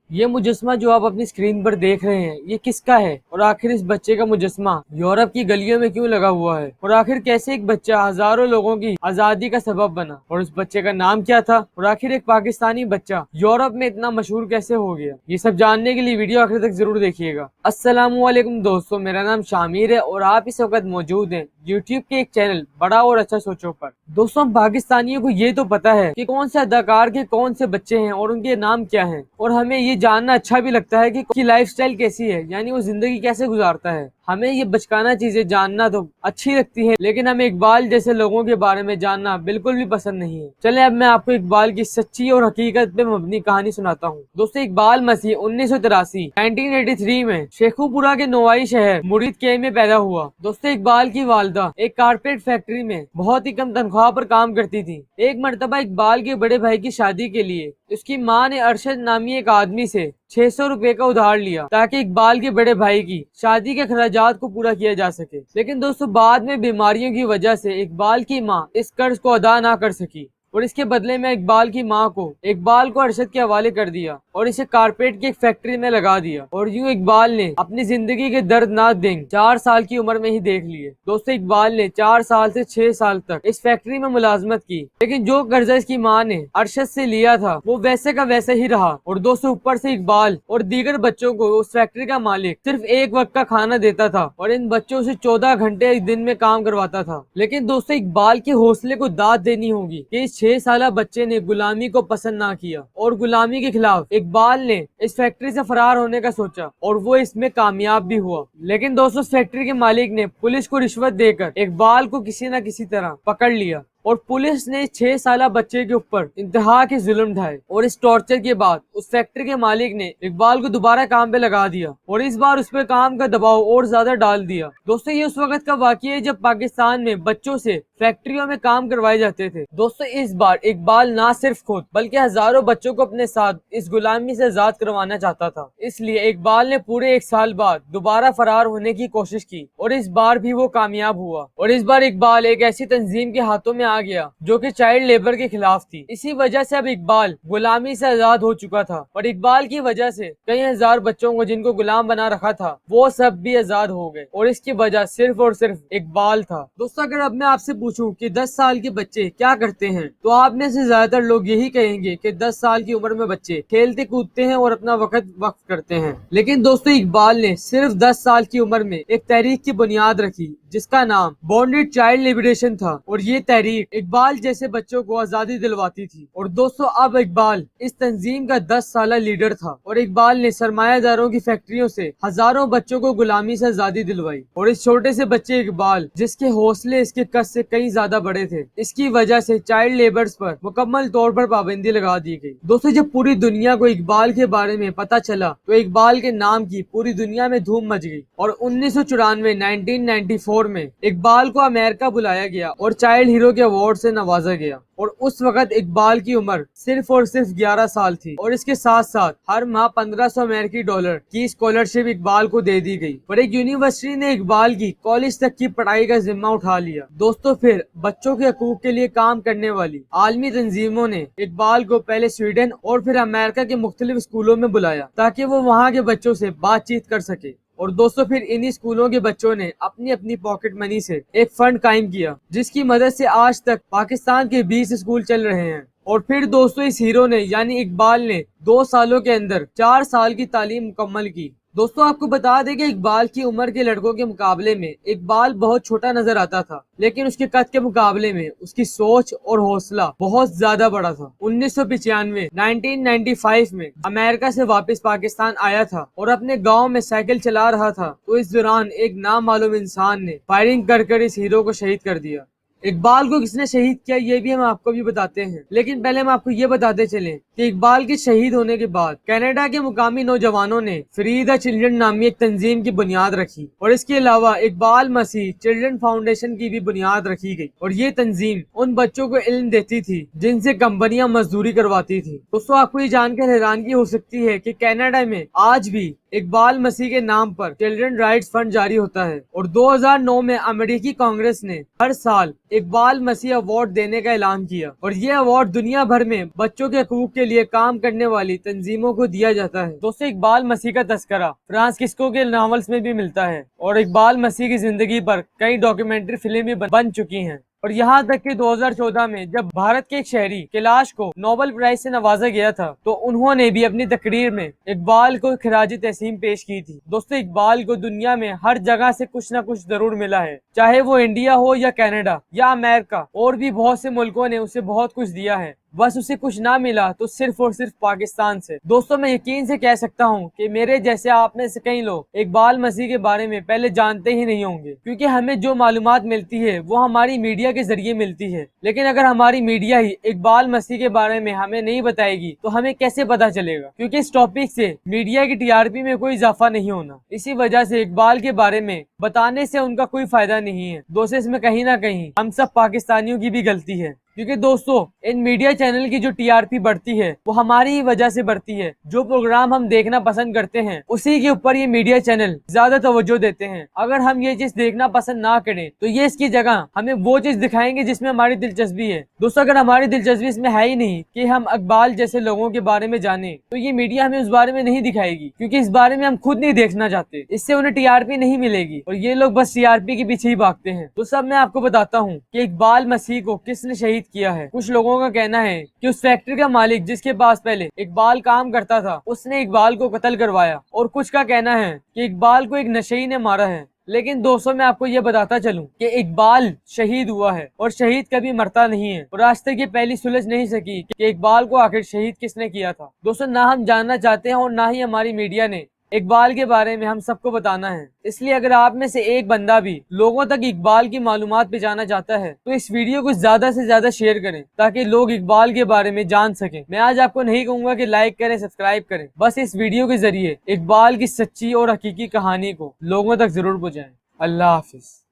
یہ مجسمہ جو آپ اپنی اسکرین پر دیکھ رہے ہیں یہ کس کا ہے، اور آخر اس بچے کا مجسمہ یورپ کی گلیوں میں کیوں لگا ہوا ہے، اور آخر کیسے ایک بچہ ہزاروں لوگوں کی آزادی کا سبب بنا، اور اس بچے کا نام کیا تھا، اور آخر ایک پاکستانی بچہ یورپ میں اتنا مشہور کیسے ہو گیا۔ یہ سب جاننے کے لیے ویڈیو آخر تک ضرور دیکھیے گا۔ السلام علیکم دوستو، میرا نام شامیر ہے اور آپ اس وقت موجود ہیں یوٹیوب کے ایک چینل بڑا اور اچھا سوچو پر۔ دوستوں، ہم پاکستانیوں کو یہ تو پتا ہے کہ کون سے اداکار کے کون سے بچے ہیں اور ان کے نام کیا ہیں، اور ہمیں یہ جاننا اچھا بھی لگتا ہے کہ اس کی لائف سٹائل کیسی ہے، یعنی وہ زندگی کیسے گزارتا ہے۔ ہمیں یہ بچکانا چیزیں جاننا تو اچھی لگتی ہے، لیکن ہمیں اقبال جیسے لوگوں کے بارے میں جاننا بالکل بھی پسند نہیں ہے۔ چلیں اب میں آپ کو اقبال کی سچی اور حقیقت پہ مبنی کہانی سناتا ہوں۔ دوستو، اقبال مسیح 1983 میں شیخو پورہ کے نوائی شہر مرید کے میں پیدا ہوا۔ دوستو، اقبال کی والدہ ایک کارپیٹ فیکٹری میں بہت ہی کم تنخواہ پر کام کرتی تھی۔ ایک مرتبہ اقبال کے بڑے بھائی کی شادی کے لیے اس کی ماں نے ارشد نامی ایک آدمی سے 600 روپے کا ادھار لیا تاکہ اقبال کے بڑے بھائی کی شادی کے اخراجات کو پورا کیا جا سکے، لیکن دوستو بعد میں بیماریوں کی وجہ سے اقبال کی ماں اس قرض کو ادا نہ کر سکی، اور اس کے بدلے میں اقبال کی ماں کو ارشد کے حوالے کر دیا اور اسے کارپیٹ کی ایک فیکٹری میں لگا دیا، اور یوں اقبال نے اپنی زندگی کے دردناک دن 4 سال کی عمر میں ہی دیکھ لیے۔ دوستو، اقبال نے 4 سال سے 6 سال تک اس فیکٹری میں ملازمت کی، لیکن جو قرضہ اس کی ماں نے ارشد سے لیا تھا وہ ویسے کا ویسے ہی رہا، اور دوستو اوپر سے اقبال اور دیگر بچوں کو اس فیکٹری کا مالک صرف ایک وقت کا کھانا دیتا تھا اور ان بچوں سے 14 گھنٹے ایک دن میں کام کرواتا تھا۔ لیکن دوستو اقبال کے حوصلے کو داد دینی ہوگی کہ اس 6 سالہ بچے نے غلامی کو پسند نہ کیا، اور غلامی کے خلاف اقبال نے اس فیکٹری سے فرار ہونے کا سوچا، اور وہ اس میں کامیاب بھی ہوا۔ لیکن دوستو اس فیکٹری کے مالک نے پولیس کو رشوت دے کر اقبال کو کسی نہ کسی طرح پکڑ لیا، اور پولیس نے 6 سالہ بچے کے اوپر انتہا کے ظلم ڈھائے، اور اس ٹارچر کے بعد اس فیکٹری کے مالک نے اقبال کو دوبارہ کام پہ لگا دیا، اور اس بار اس پہ کام کا دباؤ اور زیادہ ڈال دیا۔ دوستو، یہ اس وقت کا واقعہ ہے جب پاکستان میں بچوں سے فیکٹریوں میں کام کروائے جاتے تھے۔ دوستو، اس بار اقبال نہ صرف خود بلکہ ہزاروں بچوں کو اپنے ساتھ اس غلامی سے آزاد کروانا چاہتا تھا، اس لیے اقبال نے پورے 1 سال بعد دوبارہ فرار ہونے کی کوشش کی، اور اس بار بھی وہ کامیاب ہوا، اور اس بار اقبال ایک ایسی تنظیم کے ہاتھوں میں آ گیا جو کہ چائلڈ لیبر کے خلاف تھی۔ اسی وجہ سے اب اقبال غلامی سے آزاد ہو چکا تھا، اور اقبال کی وجہ سے کئی ہزار بچوں کو جن کو غلام بنا رکھا تھا وہ سب بھی آزاد ہو گئے، اور اس کی وجہ صرف اور صرف اقبال تھا۔ دوستو، اگر اب میں آپ سے پوچھوں کہ 10 سال کے بچے کیا کرتے ہیں تو آپ میں سے زیادہ تر لوگ یہی کہیں گے کہ 10 سال کی عمر میں بچے کھیلتے کودتے ہیں اور اپنا وقت وقف کرتے ہیں۔ لیکن دوستو اقبال نے صرف 10 سال کی عمر میں ایک تحریک کی بنیاد رکھی جس کا نام بانڈڈ چائلڈ لبریشن تھا، اور یہ تحریک اقبال جیسے بچوں کو آزادی دلواتی تھی۔ اور دوستو اب اقبال اس تنظیم کا 10 سالہ لیڈر تھا، اور اقبال نے سرمایہ داروں کی فیکٹریوں سے ہزاروں بچوں کو غلامی سے آزادی دلوائی، اور اس چھوٹے سے بچے اقبال جس کے حوصلے اس کے قد سے کئی زیادہ بڑے تھے، اس کی وجہ سے چائلڈ لیبرز پر مکمل طور پر پابندی لگا دی گئی۔ دوستو، جب پوری دنیا کو اقبال کے بارے میں پتا چلا تو اقبال کے نام کی پوری دنیا میں دھوم مچ گئی، اور 1994 میں اقبال کو امریکہ بلایا گیا اور چائلڈ ہیرو کے ایوارڈ سے نوازا گیا، اور اس وقت اقبال کی عمر صرف اور صرف 11 سال تھی، اور اس کے ساتھ ساتھ ہر ماہ $1500 کی اسکالرشپ اقبال کو دے دی گئی، اور ایک یونیورسٹی نے اقبال کی کالج تک کی پڑھائی کا ذمہ اٹھا لیا۔ دوستو، پھر بچوں کے حقوق کے لیے کام کرنے والی عالمی تنظیموں نے اقبال کو پہلے سویڈن اور پھر امریکہ کے مختلف اسکولوں میں بلایا تاکہ وہ وہاں کے بچوں سے بات چیت کر سکے، اور دوستو پھر انہی اسکولوں کے بچوں نے اپنی اپنی پاکٹ منی سے ایک فنڈ قائم کیا جس کی مدد سے آج تک پاکستان کے 20 اسکول چل رہے ہیں۔ اور پھر دوستو اس ہیرو نے یعنی اقبال نے 2 سالوں کے اندر 4 سال کی تعلیم مکمل کی۔ دوستو، آپ کو بتا دیں کہ اقبال کی عمر کے لڑکوں کے مقابلے میں اقبال بہت چھوٹا نظر آتا تھا، لیکن اس کے قد کے مقابلے میں اس کی سوچ اور حوصلہ بہت زیادہ بڑا تھا۔ 1995 میں امریکہ سے واپس پاکستان آیا تھا اور اپنے گاؤں میں سائیکل چلا رہا تھا تو اس دوران ایک نامعلوم انسان نے فائرنگ کر کر اس ہیرو کو شہید کر دیا۔ اقبال کو کس نے شہید کیا یہ بھی ہم آپ کو بھی بتاتے ہیں، لیکن پہلے ہم آپ کو یہ بتاتے چلیں کہ اقبال کے شہید ہونے کے بعد کینیڈا کے مقامی نوجوانوں نے فری دی چلڈرن نامی ایک تنظیم کی بنیاد رکھی، اور اس کے علاوہ اقبال مسیح چلڈرن فاؤنڈیشن کی بھی بنیاد رکھی گئی، اور یہ تنظیم ان بچوں کو علم دیتی تھی جن سے کمپنیاں مزدوری کرواتی تھی۔ دوستو، آپ کو یہ جان کر حیرانگی ہو سکتی ہے کہ کینیڈا میں آج بھی اقبال مسیح کے نام پر چلڈرن رائٹس فنڈ جاری ہوتا ہے، اور 2009 میں امریکی کانگریس نے ہر سال اقبال مسیح ایوارڈ دینے کا اعلان کیا، اور یہ ایوارڈ دنیا بھر میں بچوں کے حقوق کے لیے کام کرنے والی تنظیموں کو دیا جاتا ہے۔ دوستو، اقبال مسیح کا تذکرہ فرانس کسکو کے ناولز میں بھی ملتا ہے، اور اقبال مسیح کی زندگی پر کئی ڈاکیومنٹری فلمیں بھی بن چکی ہیں، اور یہاں تک کہ 2014 میں جب بھارت کے ایک شہری کیلاش کو نوبل پرائز سے نوازا گیا تھا تو انہوں نے بھی اپنی تقریر میں اقبال کو خراج تحسین پیش کی تھی۔ دوستو، اقبال کو دنیا میں ہر جگہ سے کچھ نہ کچھ ضرور ملا ہے، چاہے وہ انڈیا ہو یا کینیڈا یا امریکہ، اور بھی بہت سے ملکوں نے اسے بہت کچھ دیا ہے، بس اسے کچھ نہ ملا تو صرف اور صرف پاکستان سے۔ دوستو، میں یقین سے کہہ سکتا ہوں کہ میرے جیسے آپ میں سے کئی لوگ اقبال مسیح کے بارے میں پہلے جانتے ہی نہیں ہوں گے، کیونکہ ہمیں جو معلومات ملتی ہے وہ ہماری میڈیا کے ذریعے ملتی ہے، لیکن اگر ہماری میڈیا ہی اقبال مسیح کے بارے میں ہمیں نہیں بتائے گی تو ہمیں کیسے پتا چلے گا؟ کیونکہ اس ٹاپک سے میڈیا کی ٹی آر پی میں کوئی اضافہ نہیں ہونا، اسی وجہ سے اقبال کے بارے میں بتانے سے ان کا کوئی فائدہ نہیں ہے۔ دوستو، اس میں کہیں نہ کہیں ہم سب پاکستانیوں کی بھی غلطی ہے، کیونکہ دوستو ان میڈیا چینل کی جو ٹی آر پی بڑھتی ہے وہ ہماری ہی وجہ سے بڑھتی ہے۔ جو پروگرام ہم دیکھنا پسند کرتے ہیں اسی کے اوپر یہ میڈیا چینل زیادہ توجہ دیتے ہیں۔ اگر ہم یہ چیز دیکھنا پسند نہ کریں تو یہ اس کی جگہ ہمیں وہ چیز دکھائیں گے جس میں ہماری دلچسپی ہے۔ دوستو، اگر ہماری دلچسپی اس میں ہے ہی نہیں کہ ہم اقبال جیسے لوگوں کے بارے میں جانیں تو یہ میڈیا ہمیں اس بارے میں نہیں دکھائے گی، کیونکہ اس بارے میں ہم خود نہیں دیکھنا چاہتے، اس سے انہیں ٹی آر پی نہیں ملے گی، اور یہ لوگ بس ٹی آر پی کے پیچھے ہی بھاگتے ہیں۔ تو سب میں آپ کو بتاتا ہوں کہ اقبال مسیح کو کس نے شہید کیا ہے۔ کچھ لوگوں کا کہنا ہے کہ اس فیکٹری کا مالک جس کے پاس پہلے اقبال کام کرتا تھا اس نے اقبال کو قتل کروایا، اور کچھ کا کہنا ہے کہ اقبال کو ایک نشئی نے مارا ہے۔ لیکن دوستوں، میں آپ کو یہ بتاتا چلوں کہ اقبال شہید ہوا ہے، اور شہید کبھی مرتا نہیں ہے، اور آج تک یہ پہلی سلجھ نہیں سکی کہ اقبال کو آخر شہید کس نے کیا تھا۔ دوستوں، نہ ہم جاننا چاہتے ہیں اور نہ ہی ہماری میڈیا نے اقبال کے بارے میں ہم سب کو بتانا ہے۔ اس لیے اگر آپ میں سے ایک بندہ بھی لوگوں تک اقبال کی معلومات پہنچانا چاہتا ہے تو اس ویڈیو کو زیادہ سے زیادہ شیئر کریں تاکہ لوگ اقبال کے بارے میں جان سکیں۔ میں آج آپ کو نہیں کہوں گا کہ لائک کریں، سبسکرائب کریں، بس اس ویڈیو کے ذریعے اقبال کی سچی اور حقیقی کہانی کو لوگوں تک ضرور پہنچائیں۔ اللہ حافظ۔